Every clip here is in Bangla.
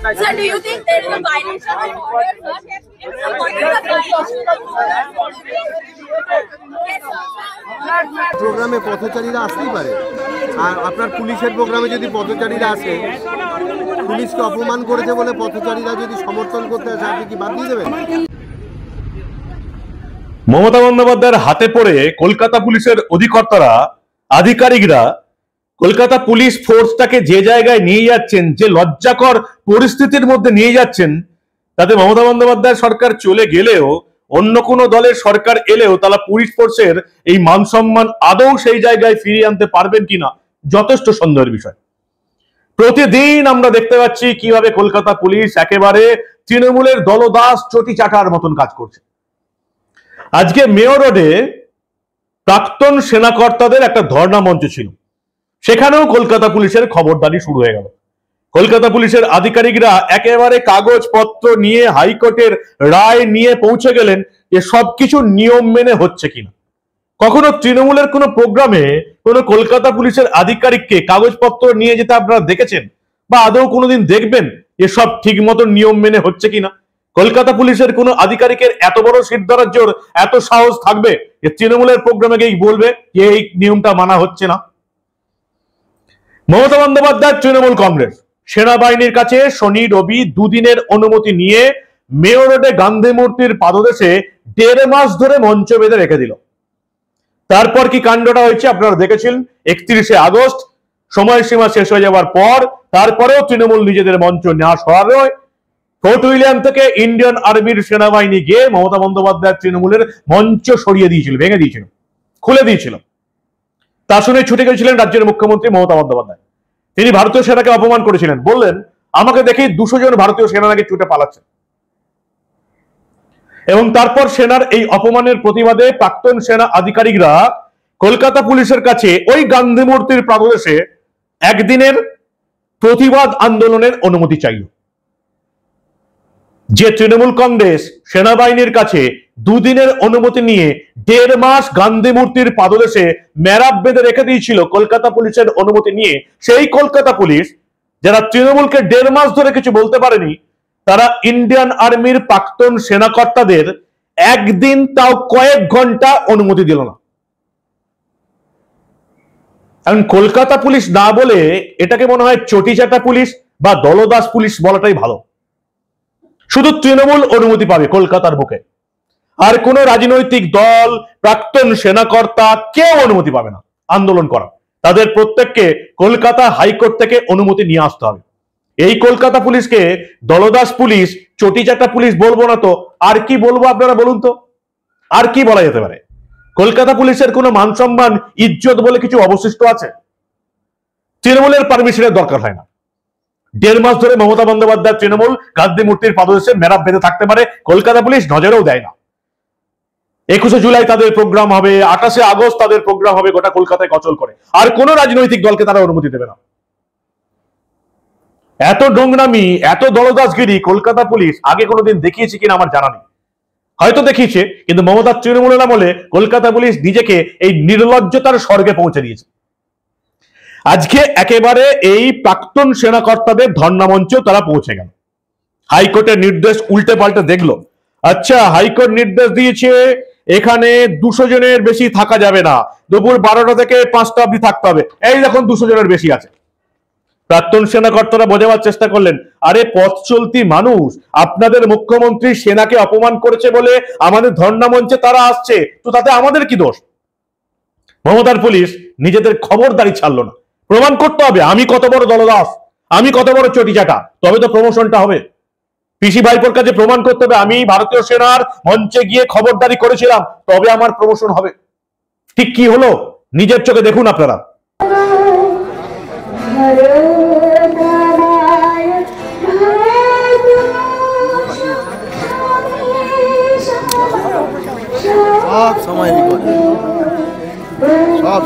Sir, do you think there is a violation of order, sir? What is the violation of order? প্রোগ্রামে পথচারীরা আসতেই পারে, আর আপনার পুলিশের প্রোগ্রামে যদি পথচারীরা আসে, পুলিশকে অপমান করেছে বলে পথচারীরা যদি সমর্থন করতে আসে, আপনি কি বাদ দিয়ে দেবেন? মমতা বন্দ্যোপাধ্যায়ের হাতে পড়ে কলকাতা পুলিশের অধিকর্তারা, আধিকারিকরা কলকাতা পুলিশ ফোর্সটাকে যে জায়গায় নিয়ে যাচ্ছেন, যে লজ্জাকর পরিস্থিতির মধ্যে নিয়ে যাচ্ছেন, তাতে মমতা বন্দ্যোপাধ্যায় সরকার চলে গেলেও, অন্য কোনো দলের সরকার এলেও তারা পুলিশ ফোর্সের এই মান সম্মান আদৌ সেই জায়গায় ফিরিয়ে আনতে পারবেন কিনা যথেষ্ট সন্দেহের বিষয়। প্রতিদিন আমরা দেখতে পাচ্ছি কিভাবে কলকাতা পুলিশ একেবারে তৃণমূলের দলদাস চটি চাটার মতন কাজ করছে। আজকে মেয়র রোডে প্রাক্তন সেনাকর্তাদের একটা ধর্ণা মঞ্চ ছিল, সেখানেও কলকাতা পুলিশের খবরদারি শুরু হয়ে গেল। কলকাতা পুলিশের আধিকারিকরা একেবারে কাগজপত্র নিয়ে হাইকোর্টের রায় নিয়ে পৌঁছে গেলেন যে সবকিছু নিয়ম মেনে হচ্ছে কিনা। কখনো তৃণমূলের কোনো প্রোগ্রামে কোনো কলকাতা পুলিশের আধিকারিককে কাগজপত্র নিয়ে যেতে আপনারা দেখেছেন, বা আদৌ কোনোদিন দেখবেন যে সব ঠিক মতো নিয়ম মেনে হচ্ছে কিনা? কলকাতা পুলিশের কোনো আধিকারিকের এত বড় সিদ্ধারাজ্যর এত সাহস থাকবে যে তৃণমূলের প্রোগ্রামে গিয়ে বলবে যে এই নিয়মটা মানা হচ্ছে না? মমতা বন্দ্যোপাধ্যায় তৃণমূল কংগ্রেস সেনাবাহিনীর কাছে শনি রবি দুদিনের অনুমতি নিয়ে মেয়র রোডে গান্ধী মূর্তির পাদদেশে 1.5 মাস ধরে মঞ্চ বেঁধে রেখে দিল। তারপর কি কাণ্ডটা হয়েছে আপনারা দেখেছিলেন। 31শে আগস্ট সময়সীমা শেষ হয়ে যাওয়ার পর তারপরেও তৃণমূল নিজেদের মঞ্চ নেওয়া সরানোয় ফোর্ট উইলিয়াম থেকে ইন্ডিয়ান আর্মির সেনাবাহিনী গিয়ে মমতা বন্দ্যোপাধ্যায় তৃণমূলের মঞ্চ সরিয়ে দিয়েছিল, ভেঙে দিয়েছিল, খুলে দিয়েছিল। তা শুনে ছুটে গেছিলেন রাজ্যের মুখ্যমন্ত্রী মমতা বন্দ্যোপাধ্যায়। তিনি ভারতীয় সেনাকে অপমান করেছিলেন, বললেন আমাকে দেখেই 200 জন ভারতীয় সেনা নাকি ছুটে পালাচ্ছে। এবং তারপর সেনার এই অপমানের প্রতিবাদে প্রাক্তন সেনা আধিকারিকরা কলকাতা পুলিশের কাছে ওই গান্ধী মূর্তির পাদদেশে একদিনের প্রতিবাদ আন্দোলনের অনুমতি চাইল। যে তৃণমূল কংগ্রেস সেনাবাহিনীর কাছে 2 দিনের অনুমতি নিয়ে 1.5 মাস গান্ধী মূর্তির পাদদেশে মেরাব বেঁধে রেখে দিয়েছিল কলকাতা পুলিশের অনুমতি নিয়ে, সেই কলকাতা পুলিশ যারা তৃণমূলকে 1.5 মাস ধরে কিছু বলতে পারেনি, তারা ইন্ডিয়ান আর্মির প্রাক্তন সেনাকর্তাদের একদিন তাও কয়েক ঘন্টা অনুমতি দিল না। এখন কলকাতা পুলিশ না বলে এটাকে মনে হয় চটিচাটা পুলিশ বা দলদাস পুলিশ বলাটাই ভালো। শুধু তৃণমূল অনুমতি পাবে কলকাতার বুকে, আর কোন রাজনৈতিক দল, প্রাক্তন সেনাকর্তা কেউ অনুমতি পাবে না আন্দোলন করা। তাদের প্রত্যেককে কলকাতা হাইকোর্ট থেকে অনুমতি নিয়ে আসতে হবে। এই কলকাতা পুলিশকে দলদাস পুলিশ, চটিচাটা পুলিশ বলবো না তো আর কি বলবো আপনারা বলুন তো? আর কি বলা যেতে পারে? কলকাতা পুলিশের কোনো মান সম্মান, ইজ্জত বলে কিছু অবশিষ্ট আছে? তৃণমূলের পারমিশনের দরকার হয় না। 1.5 মাস ধরে মমতা বন্দ্যোপাধ্যায় তৃণমূল গান্ধী মূর্তির পাদদেশে মেরাব বেঁধে থাকতে পারে, কলকাতা পুলিশ নজরেও দেয় না। 21শে জুলাই তাদের প্রোগ্রাম হবে, 28শে আগস্ট তাদের প্রোগ্রাম হবে, গোটা কলকাতায় গচল করে, আর কোন রাজনৈতিক দলকে তারা অনুমতি দেবে না। এত নোংরামি, এত দলদাসগিরি কলকাতা পুলিশ আগে কোনোদিন দেখিয়েছে কিনা আমার জানা নেই, হয়তো দেখিয়েছে, কিন্তু মমতার তৃণমূলের আমলে কলকাতা পুলিশ নিজেকে এই নির্লজ্জতার স্বর্গে পৌঁছে দিয়েছে। আজকে একেবারে এই প্রাক্তন সেনাকর্তাদের ধর্ণা মঞ্চেও তারা পৌঁছে গেল। হাইকোর্টের নির্দেশ উল্টে পাল্টে দেখলো। আচ্ছা, হাইকোর্ট নির্দেশ দিয়েছে এখানে 200 জনের বেশি থাকা যাবে না, দুপুর 12টা থেকে 5টা অবধি থাকতে হবে। এই দেখুন 200 জনের বেশি আছে। প্রাক্তন সেনাকর্তারা বোঝাবার চেষ্টা করলেন, আরে পথ চলতি মানুষ, আপনাদের মুখ্যমন্ত্রী সেনাকে অপমান করেছে বলে আমাদের ধর্ণা মঞ্চে তারা আসছে, তো তাতে আমাদের কি দোষ? মমতার পুলিশ নিজেদের খবরদারি ছাড়লো না। প্রমাণ করতে হবে আমি কত বড় দলদাস, আমি কত বড় চটিচাটা, তবে তো প্রমোশনটা হবে। পিসি ভাইপোর কাছে প্রমাণ করতে হবে আমি ভারতীয় সেনার মঞ্চে গিয়ে খবরদারি করেছিলাম, তবে আমার প্রমোশন হবে। ঠিক কি হলো নিজের চোখে দেখুন আপনারা। সব সময় সব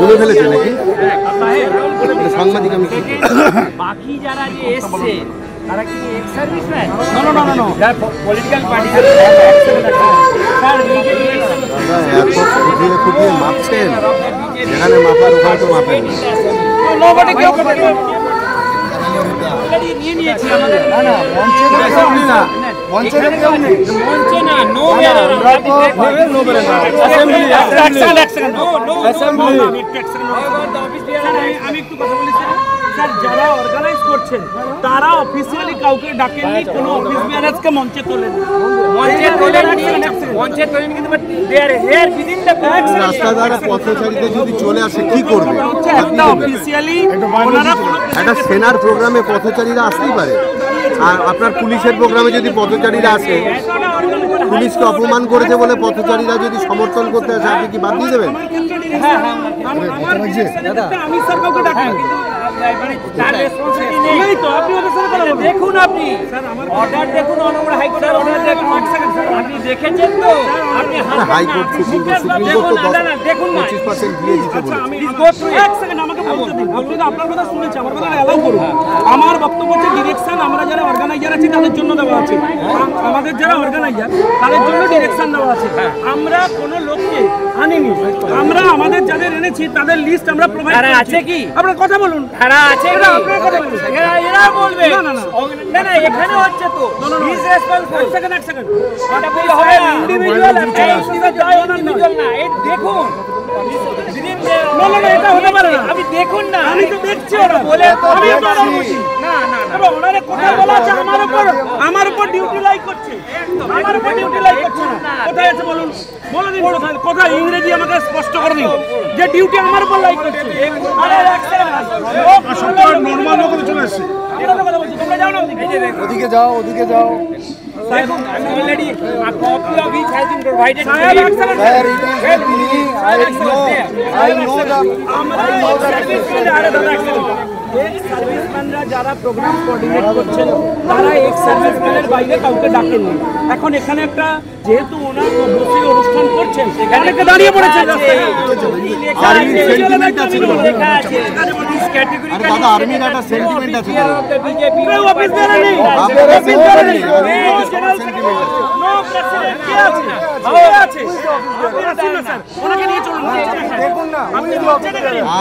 বলে ফেলেছে নাকি সাংবাদিক? আমি বাকি যারা যে এসছে তারা কি এক্স সার্ভিসম্যান? না পলিটিক্যাল পার্টি স্যার নিজে খুঁটিয়ে খুঁটিয়ে মাপছেন, যেখানে মাপার ওখানে তো মাপেন। আমি একটু কথা বলি স্যার, যারা অর্গানাইজ করছেন তারা অফিসিয়ালি কাউকে ডাকেননি, কোনো অফিস বিয়ারাজকে মঞ্চে তোলেনি। রাস্তা দ্বারা পথচারীদের যদি চলে আসে কি করবে? একটা সেনার প্রোগ্রামে পথচারীরা আসতেই পারে, আর আপনার পুলিশের প্রোগ্রামে যদি পথচারীরা আসে, পুলিশকে অপমান করেছে বলে পথচারীরা যদি সমর্থন করতে আসে, আপনি কি বাদ দিয়ে দেবেন? আমি স্যার কাউকে ডাকি দেখুন, আপনি অর্ডার দেখুন, হাইকোর্টের অর্ডার দেখুন, আপনি দেখেছেন তো? আপনি হাইকোর্ট সুপ্রিম কোর্ট দেখুন না 25% দিয়ে দিতে বলে। এক সেকেন্ড আমাকে বলতে দিন। আপনি তো আপনার কথা শুনেছি, আমার কথা অ্যালাউ করুন। আমার বক্তব্য হচ্ছে ডিরেকশন আমরা যারা অর্গানাইজার আছি তাদের জন্য দেওয়া আছে, আমাদের যারা অর্গানাইজার তাদের জন্য ডিরেকশন দেওয়া আছে। আমরা কোনো লোককে আনিনি, আমরা আমাদের যাদের এনেছি তাদের লিস্ট আমরা প্রোভাইড আছে। কি আপনার কথা বলুন, এরা আছে কি? আপনার কথা বলুন, এরা বলবে না না না না, এখানে হচ্ছে তো হিজ রেসপন্সিবল। এক সেকেন্ড এটা বলতে হবে ইন্ডিভিজুয়াল না, এই দেখুন এটা হতে পারে না। আমি দেখুন না, আমি তো দেখছি ওরা বলে আমি না না না, ওনারে কথা বলা আছে আমার উপর ডিউটি লাইক করছে, আমার উপর ডিউটি লাইক করছে না। কোথায় আছে বলুন, বলে দিন কোথায়, ইংরেজি আমাকে স্পষ্ট করে দিন যে ডিউটি আমার উপর লাইক করছে। আরে এক সেকেন্ড নরমাল করে চলে আসছে, কথা বলছি, তোমরা যাও না ওদিকে যাও, ওদিকে যাও। দেখুন already a copy of which has been provided to you. I know সার্ভিসম্যানরা যারা প্রোগ্রাম কোঅর্ডিনেট করছেন তারা এক সার্ভিসম্যানের বাইরে কাউকে ডাকেননি। এখন এখানে একটা যেহেতু ওনার বসে অনুষ্ঠান করছেন, অনেকে দাঁড়িয়ে পড়েছে। আর্মির একটা সেন্টিমেন্ট আছে, অফিস বেরা নেই,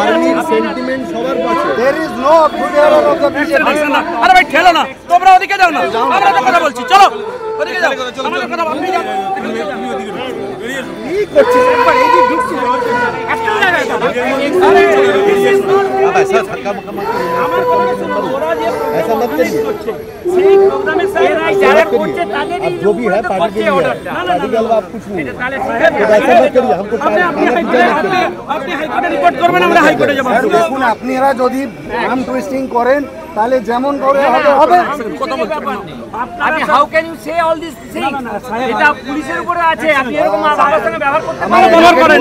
আর্মির সেন্টিমেন্ট সবার কাছে। আরে ভাই ঠেলো না, তোমরা ওদিকে যাও না, আমরা তো কথা বলছি, চলো ওদিকে যাও, আমাদের কথা আপনি যান। কি করছিস একবার এই যে ঢুকছি একটা জায়গায় আমার কথা শুনো, ওরা যে প্রোগ্রাম করছে সেই প্রোগ্রামে স্যার যারা করছে তাদেরই जो भी है पार्टी के लिए पार्टी के अलावा आप कुछ नहीं, ऐसा मत करिए, हमको আপনি হাইকোর্টে রিপোর্ট করবেন, আমরা হাইকোর্টে যাব। দেখুন আপনারা যদি নাম টুইস্টিং করেন তাহলে যেমন করে হবে হবে। আপনি how can you say all this thing? এটা পুলিশের উপরে আছে, আপনি এরকম আমার সঙ্গে ব্যবহার করতে পারেন, ব্যবহার করেন,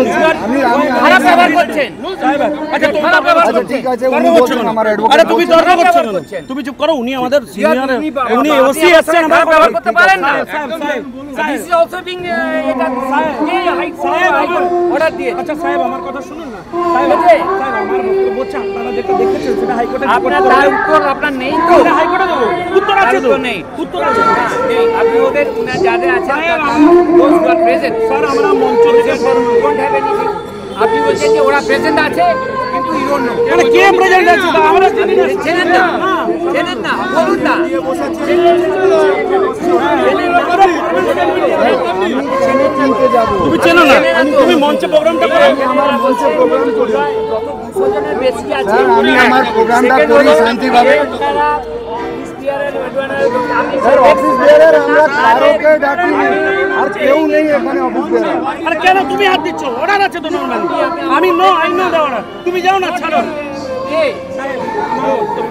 খারাপ ব্যবহার করছেন। আচ্ছা তোমরা ব্যবহার করছেন, ঠিক আছে, উনি বলছেন আমার অ্যাডভোকেট। আরে তুমি তর্ক করছো না, তুমি চুপ করো, উনি আমাদের সিনিয়র, উনি ওসি আছেন, আমরা ব্যবহার করতে পারেন না। দিস ইজ অলসো বিং এটা সাহেব অর্ডার দিয়ে। আচ্ছা সাহেব আমার কথা শুনুন না, সাহেব আমার বক্তব্য হচ্ছে আপনারা যেটা দেখেছেন সেটা হাইকোর্টে আপনার তার উত্তর আপনার নেই তো, হাইকোর্টে দেবো, উত্তর আছে তো? নেই, উত্তর আছে নেই, আপনি ওদের যাদের আছে প্রেজেন্ট স্যার, আমরা মঞ্চ থেকে ডোন্ট হ্যাভ এনিথিং। আপনি বলছেন যে ওরা প্রেজেন্ট আছে কিন্তু ইউ ডোন্ট নো মানে কে প্রেজেন্ট আছে, আমরা চেনেন না, চেনেন না, বলুন না, তুমি চেনো না, তুমি মঞ্চে প্রোগ্রামটা করো, আমার মঞ্চে প্রোগ্রাম করি, যত 200 জনের বেশি আছে আমি আমার প্রোগ্রামটা করি শান্তিভাবে। স্যার অফিস বেয়ারার আমরা কারোকে ডাকি, আর কেউ নেই এখানে অফিস বেয়ারার। আরে কেন তুমি হাত দিচ্ছ? অর্ডার আছে তো নরমালি, আমি know I know the order, তুমি যাও না, ছাড়ো।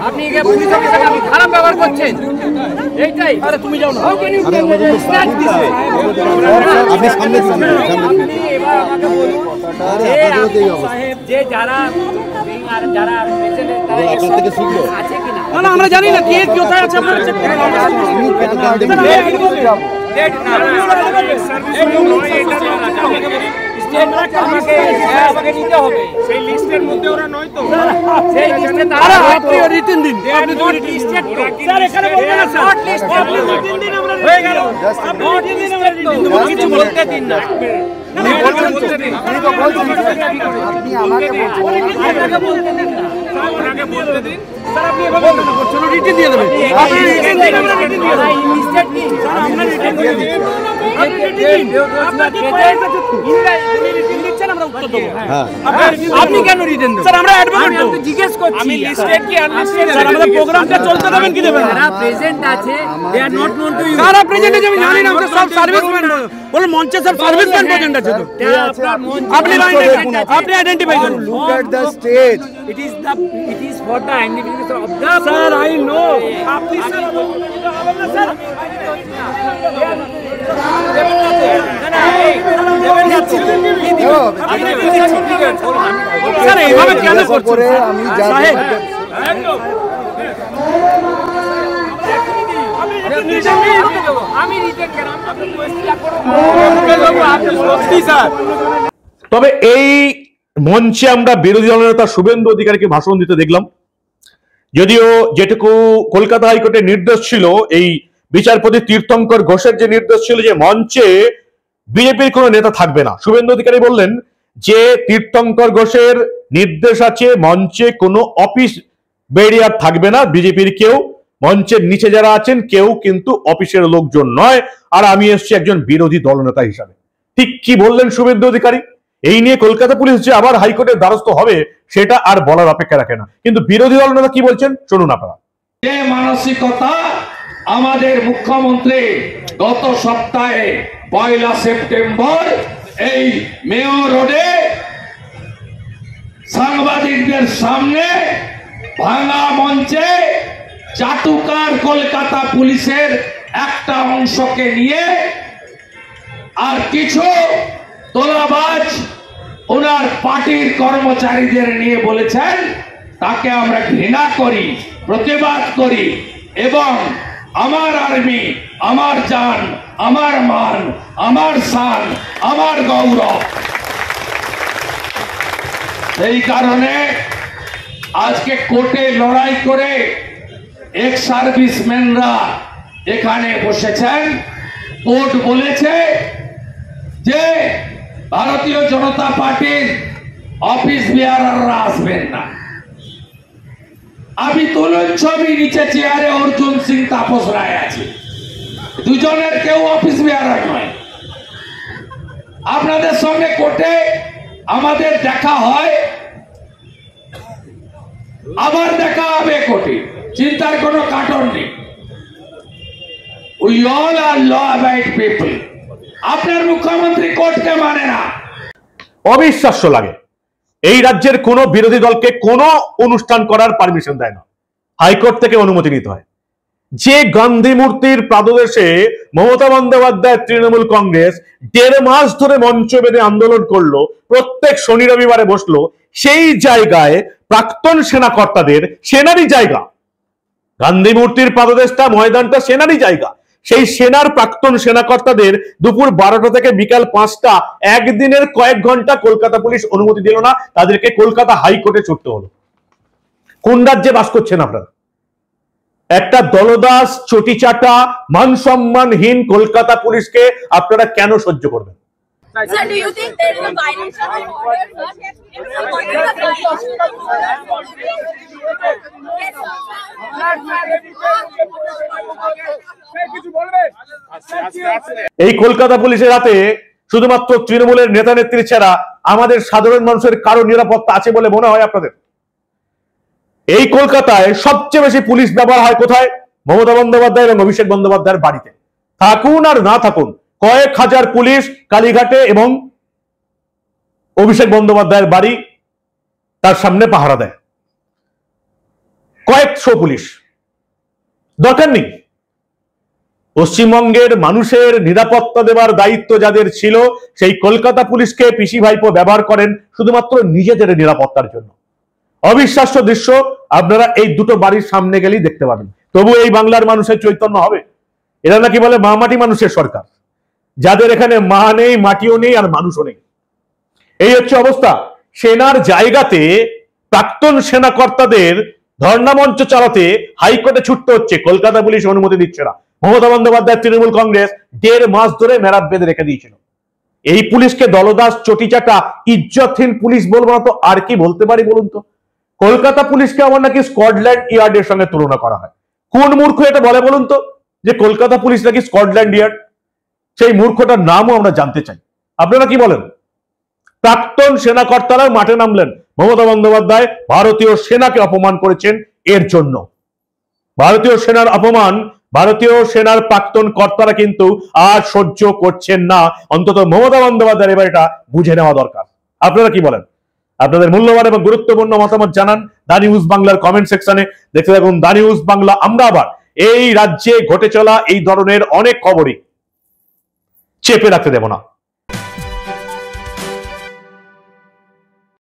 আপনি পুলিশ অফিসার আপনি খারাপ ব্যবহার করছেন, এইটাই। আরে তুমি যাও না, আপনি সামনে আপনি এবার আমাকে বলুন যে যারা যারা আছে কিনা। না না আমরা জানি না কে কোথায় আছে, আপনারা চেক করে স্টেট আমাকে নিতে হবে সেই লিস্টের মধ্যে ওরা নয় তো সেই লিস্টে আরে আপনি রিটেন দিন আপনি তো লিস্টেড স্যার এখানে বলবেন না স্যার আপনি রিটেন দিন আমরা হয়ে গেল আপনি রিটেন দিন আমরা রিটেন দেব কিছু বলতে দিন না বলতে দিন আপনি আমাকে বলতে দিন না ওনাকে বলতে দিন স্যার আপনি এভাবে বলবেন না চলো রিটেন দিয়ে দেবেন আপনি রিটেন দিন আমরা রিটেন দিয়ে দেব লিস্টেড দিন স্যার আমরা রিটেন দিয়ে দেব আপনি রিটেন দিন আপনাকে কয়েক আছে উনি রিটেন দিচ্ছেন আমরা উত্তর দেব হ্যাঁ আপনি কেন রিটেন দেন স্যার আমরা অ্যাডভোকেট তো আমি জিজ্ঞেস করছি আমি লিস্টেড কি আনলিস্টেড স্যার আমাদের প্রোগ্রামটা চলতে দেবেন কি দেবেন যারা প্রেজেন্ট আছে they are not known to you সারা প্রেজেন্ট আছে আমি জানি না আমরা সব সার্ভিসম্যান বল মঞ্চে সব সার্ভিসম্যান প্রেজেন্ট আছে তো আপনার মন আপনি আপনি আইডেন্টিফাই করুন look at the stage. it is for the identification of the sir I know আপনি স্যার হবে না স্যার স্যার এইভাবে কেন করছেন করে আমি যা সাহেব আমি রিটেন কেন আপনি কোয়েশ্চেন করুন আপনি সত্যি স্যার তবে এই মঞ্চে আমরা বিরোধী দলনেতা শুভেন্দু অধিকারীকে ভাষণ দিতে দেখলাম। যদিও যেটুকু কলকাতা হাইকোর্টের নির্দেশ ছিল, এই বিচারপতি তীর্থঙ্কর ঘোষের যে নির্দেশ ছিল যে মঞ্চে বিজেপির কোনো নেতা থাকবে না, শুভেন্দু অধিকারী বললেন যে তীর্থঙ্কর ঘোষের নির্দেশ আছে মঞ্চে কোনো অফিস বেরিয়ার থাকবে না, বিজেপির কেউ মঞ্চের নিচে যারা আছেন কেউ কিন্তু অফিসের লোকজন নয়, আর আমি এসছি একজন বিরোধী দলনেতা হিসাবে। ঠিক কি বললেন শুভেন্দু অধিকারী? এই নিয়ে কলকাতা পুলিশ যে আবার হাইকোর্টের দ্বারস্থ হবে সেটা আর বলার অপেক্ষা রাখে না, কিন্তু বিরোধী দলনেতা কি বলছেন শুনুন আপনারা। যে মানসিকতা আমাদের মুখ্যমন্ত্রী গত সপ্তাহে 1 সেপ্টেম্বর এই মেয়র রোডে সাংবাদিকদের সামনে ভাঙা মঞ্চে চাটুকার কলকাতা পুলিশের একটা অংশকে নিয়ে আর কিছু তোলাবাজ ওনার পার্টির কর্মচারীদের নিয়ে বলেছেন তাকে আমরা ঘৃণা করি, প্রতিবাদ করি এবং আমার আর্মি, আমার জান, আমার মান, আমার শান, আমার গৌরব। এই কারণে আজকে কোর্টে লড়াই করে এক্স সার্ভিসম্যানরা এখানে বসেছেন। কোর্ট বলেছে যে ভারতীয় জনতা পার্টির অফিস বেয়ারাররা আসবেন না। আমি তুলুন ছবি, নিচে চেয়ারে অর্জুন সিং, তাপস রায় আছে, দুজনের কেউ অফিস বেয়ারার নয়। আপনাদের সঙ্গে কোর্টে আমাদের দেখা হয়, আবার দেখা হবে কোর্টে, চিন্তার কোনো কারণ নেই। We all are law abide people. আপনার মুখ্যমন্ত্রী কোর্টকে মানে না। অবিশ্বাস্য লাগে, এই রাজ্যের কোন বিরোধী দলকে কোনো অনুষ্ঠান করার পারমিশন দেয় না, হাইকোর্ট থেকে অনুমতি নিতে হয়। যে গান্ধী মূর্তির পাদদেশে মমতা বন্দ্যোপাধ্যায় তৃণমূল কংগ্রেস 1.5 মাস ধরে মঞ্চ বেঁধে আন্দোলন করলো, প্রত্যেক শনি রবিবারে বসলো, সেই জায়গায় প্রাক্তন সেনাকর্তাদের সেনারই জায়গা, গান্ধী মূর্তির পাদদেশটা ময়দানটা সেনারই জায়গা, সেই সেনার প্রাক্তন সেনাকর্তাদের দুপুর 12টা থেকে বিকাল 5টা একদিনের কয়েক ঘন্টা কলকাতা পুলিশ অনুমতি দিল না, তাদেরকে কলকাতা হাইকোর্টে ছুটতে হলো। কোন রাজ্যে বাস করছেন আপনারা? একটা দলদাস চটিচাটা মান সম্মানহীন কলকাতা পুলিশকে আপনারা কেন সহ্য করবেন? Sir, do you think there is a violation of order, sir? It's a violation of order. এই কলকাতা পুলিশের হাতে শুধুমাত্র তৃণমূলের নেতা নেত্রী ছাড়া আমাদের সাধারণ মানুষের কারো নিরাপত্তা আছে বলে মনে হয় আপনাদের? এই কলকাতায় সবচেয়ে বেশি পুলিশ ব্যবহার হয় কোথায়? মমতা বন্দ্যোপাধ্যায় এবং অভিষেক বন্দ্যোপাধ্যায়ের বাড়িতে। থাকুন আর না থাকুন, কয়েক হাজার পুলিশ কালীঘাটে এবং অভিষেক বন্দ্যোপাধ্যায়ের বাড়ি তার সামনে পাহারা দেয়, কয়েকশো পুলিশ। দরকার নেই। পশ্চিমবঙ্গের মানুষের নিরাপত্তা দেওয়ার দায়িত্ব যাদের ছিল, সেই কলকাতা পুলিশকে পিসি ভাইপো ব্যবহার করেন শুধুমাত্র নিজেদের নিরাপত্তার জন্য। অবিশ্বাস্য দৃশ্য আপনারা এই দুটো বাড়ির সামনে গেলেই দেখতে পাবেন। তবু এই বাংলার মানুষের চৈতন্য হবে? এরা নাকি বলে মা মাটি মানুষের সরকার, যাদের এখানে মা নেই, মাটিও নেই, আর মানুষও নেই। এই হচ্ছে অবস্থা। সেনার জায়গাতে প্রাক্তন সেনাকর্তাদের ধর্ণা মঞ্চ চালাতে হাইকোর্টে ছুটতে হচ্ছে, কলকাতা পুলিশ অনুমতি দিচ্ছে না। মমতা বন্দ্যোপাধ্যায় তৃণমূল কংগ্রেস 1.5 মাস ধরে মেরাপ বেঁধে রেখে দিয়েছিল। এই পুলিশকে দলদাস, চটিচাটা, ইজ্জতহীন পুলিশ বলবো না তো আর কি বলতে পারি বলুন তো? কলকাতা পুলিশকে আমার নাকি স্কটল্যান্ড ইয়ার্ডের সঙ্গে তুলনা করা হয়। কোন মূর্খ এটা বলে বলুন তো যে কলকাতা পুলিশ নাকি স্কটল্যান্ড ইয়ার্ড? সেই মূর্খটার নামও আমরা জানতে চাই। আপনারা কি বলেন? প্রাক্তন সেনাকর্তারা মাঠে নামলেন। মমতা বন্দ্যোপাধ্যায় ভারতীয় সেনাকে অপমান করেছেন, এর জন্য ভারতীয় সেনার অপমান ভারতীয় সেনার প্রাক্তন কর্তারা কিন্তু আর সহ্য করছেন না। অন্তত মমতা বন্দ্যোপাধ্যায়ের এবার এটা বুঝে নেওয়া দরকার। আপনারা কি বলেন? আপনাদের মূল্যবান এবং গুরুত্বপূর্ণ মতামত জানান দা নিউজ বাংলার কমেন্ট সেকশনে। দেখতে থাকুন দা নিউজ বাংলা। আমরা আবার এই রাজ্যে ঘটে চলা এই ধরনের অনেক খবরই চেপে রাখতে দেব না।